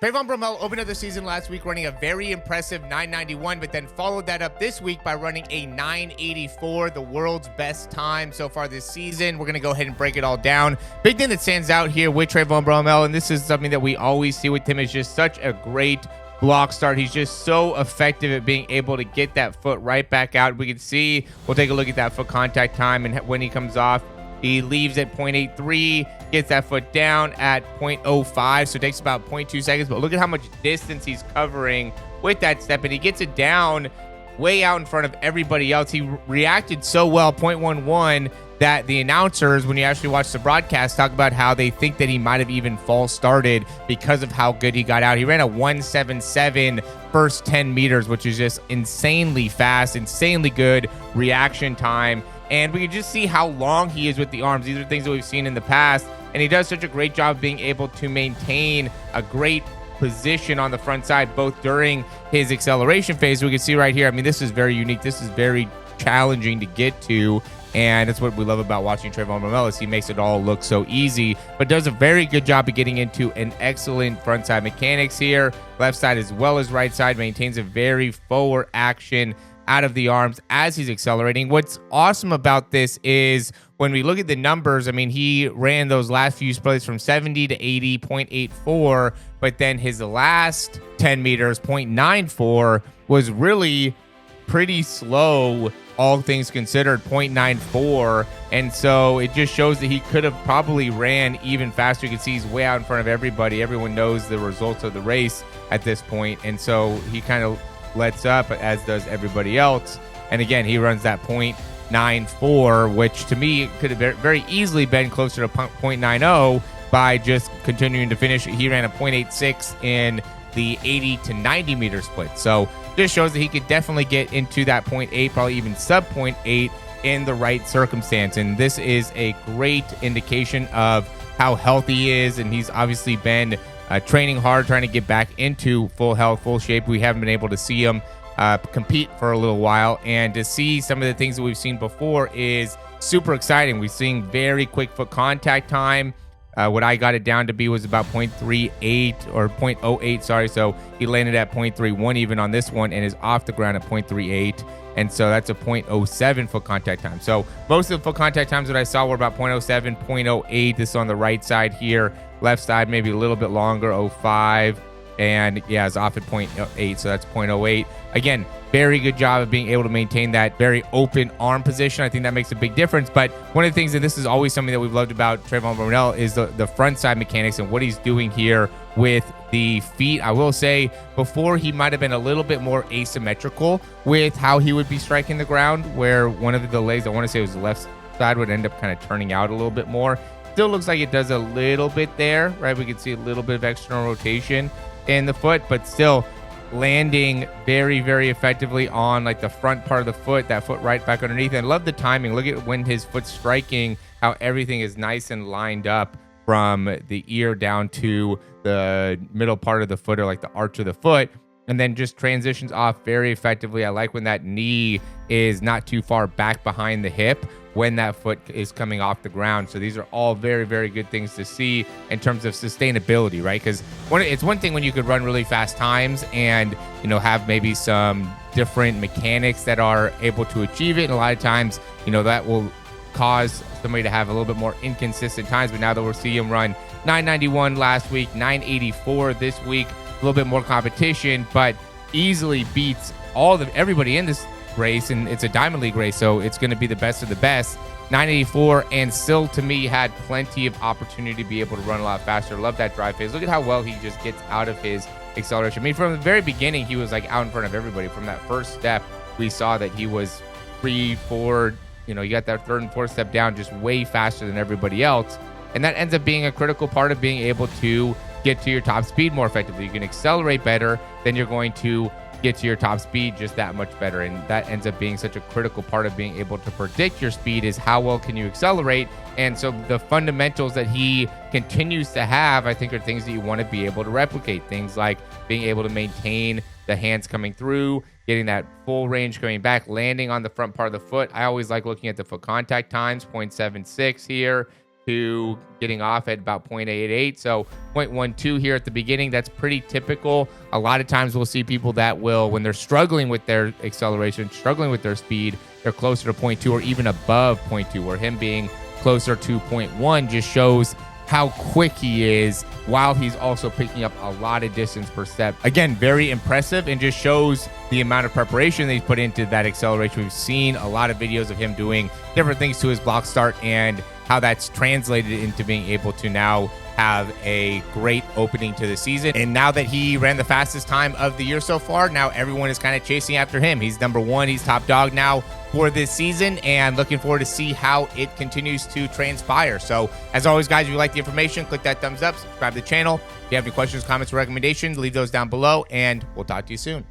Trayvon Bromell opened up the season last week running a very impressive 991, but then followed that up this week by running a 984, the world's best time so far this season. We're going to go ahead and break it all down. Big thing that stands out here with Trayvon Bromell, and this is something that we always see with him, is just such a great block start. He's just so effective at being able to get that foot right back out. We can see, we'll take a look at that foot contact time, and when he comes off, he leaves at 0.83, gets that foot down at 0.05, so it takes about 0.2 seconds. But look at how much distance he's covering with that step, and he gets it down way out in front of everybody else. He reacted so well, 0.11, that the announcers, when you actually watch the broadcast, talk about how they think that he might have even false started because of how good he got out. He ran a 177 first 10 meters, which is just insanely fast, insanely good reaction time. And we can just see how long he is with the arms. These are things that we've seen in the past. And he does such a great job being able to maintain a great position on the front side, both during his acceleration phase. We can see right here, I mean, this is very unique. This is very challenging to get to. And that's what we love about watching Trayvon Bromell, is he makes it all look so easy, but does a very good job of getting into an excellent front side mechanics here. Left side as well as right side, maintains a very forward action out of the arms as he's accelerating. What's awesome about this is when we look at the numbers, I mean, he ran those last few splits from 70 to 80, 0.84, but then his last 10 meters, 0.94, was really pretty slow, all things considered, 0.94. And so it just shows that he could have probably ran even faster. You can see he's way out in front of everybody. Everyone knows the results of the race at this point. And so he kind of lets up, as does everybody else. And again, he runs that 0.94, which to me could have very easily been closer to 0.90 by just continuing to finish. He ran a 0.86 in the 80 to 90 meter split. So this shows that he could definitely get into that 0.8, probably even sub 0.8 in the right circumstance. And this is a great indication of how healthy he is. And he's obviously been training hard, trying to get back into full health, full shape. We haven't been able to see him compete for a little while, and to see some of the things that we've seen before is super exciting. We've seen very quick foot contact time. What I got it down to be was about 0.38 or 0.08, sorry. So he landed at 0.31 even on this one and is off the ground at 0.38. And so that's a 0.07 foot contact time. So most of the foot contact times that I saw were about 0.07, 0.08. This is on the right side here. Left side, maybe a little bit longer, 0.5. And yeah, it's off at 0.8, so that's 0.08. Again, very good job of being able to maintain that very open arm position. I think that makes a big difference. But one of the things, and this is always something that we've loved about Trayvon Bromell, is the front side mechanics and what he's doing here with the feet. I will say, before he might have been a little bit more asymmetrical with how he would be striking the ground, where one of the legs, I want to say it was the left side, would end up kind of turning out a little bit more. Still looks like it does a little bit there, right? We can see a little bit of external rotation in the foot, but still landing very, very effectively on like the front part of the foot, that foot right back underneath. And I love the timing. Look at when his foot's striking, how everything is nice and lined up from the ear down to the middle part of the foot, or like the arch of the foot, and then just transitions off very effectively. I like when that knee is not too far back behind the hip when that foot is coming off the ground. So these are all very, very good things to see in terms of sustainability, right? Because it's one thing when you could run really fast times and, you know, have maybe some different mechanics that are able to achieve it. And a lot of times, you know, that will cause somebody to have a little bit more inconsistent times. But now that we're seeing him run 991 last week, 984 this week, a little bit more competition, but easily beats everybody in this race. And it's a Diamond League race, so it's going to be the best of the best. 984, and still to me had plenty of opportunity to be able to run a lot faster. Love that drive phase. Look at how well he just gets out of his acceleration. I mean, from the very beginning, he was like out in front of everybody. From that first step, we saw that he was 3, 4, you know, you got that third and fourth step down just way faster than everybody else. And that ends up being a critical part of being able to get to your top speed more effectively. You can accelerate better, then you're going to get to your top speed just that much better. And that ends up being such a critical part of being able to predict your speed, is how well can you accelerate. And so the fundamentals that he continues to have, I think, are things that you want to be able to replicate. Things like being able to maintain the hands coming through, getting that full range coming back, landing on the front part of the foot. I always like looking at the foot contact times, 0.76 here. to getting off at about 0.88. So 0.12 here at the beginning. That's pretty typical. A lot of times we'll see people that will, when they're struggling with their acceleration, struggling with their speed, they're closer to 0.2 or even above 0.2, where him being closer to 0.1 just shows how quick he is, while he's also picking up a lot of distance per step. Again, very impressive, and just shows the amount of preparation that he's put into that acceleration. We've seen a lot of videos of him doing different things to his block start and how that's translated into being able to now have a great opening to the season. And now that he ran the fastest time of the year so far, now everyone is kind of chasing after him. He's number one. He's top dog now for this season, and looking forward to see how it continues to transpire. So as always, guys, if you like the information, click that thumbs up, subscribe to the channel. If you have any questions, comments, or recommendations, leave those down below, and we'll talk to you soon.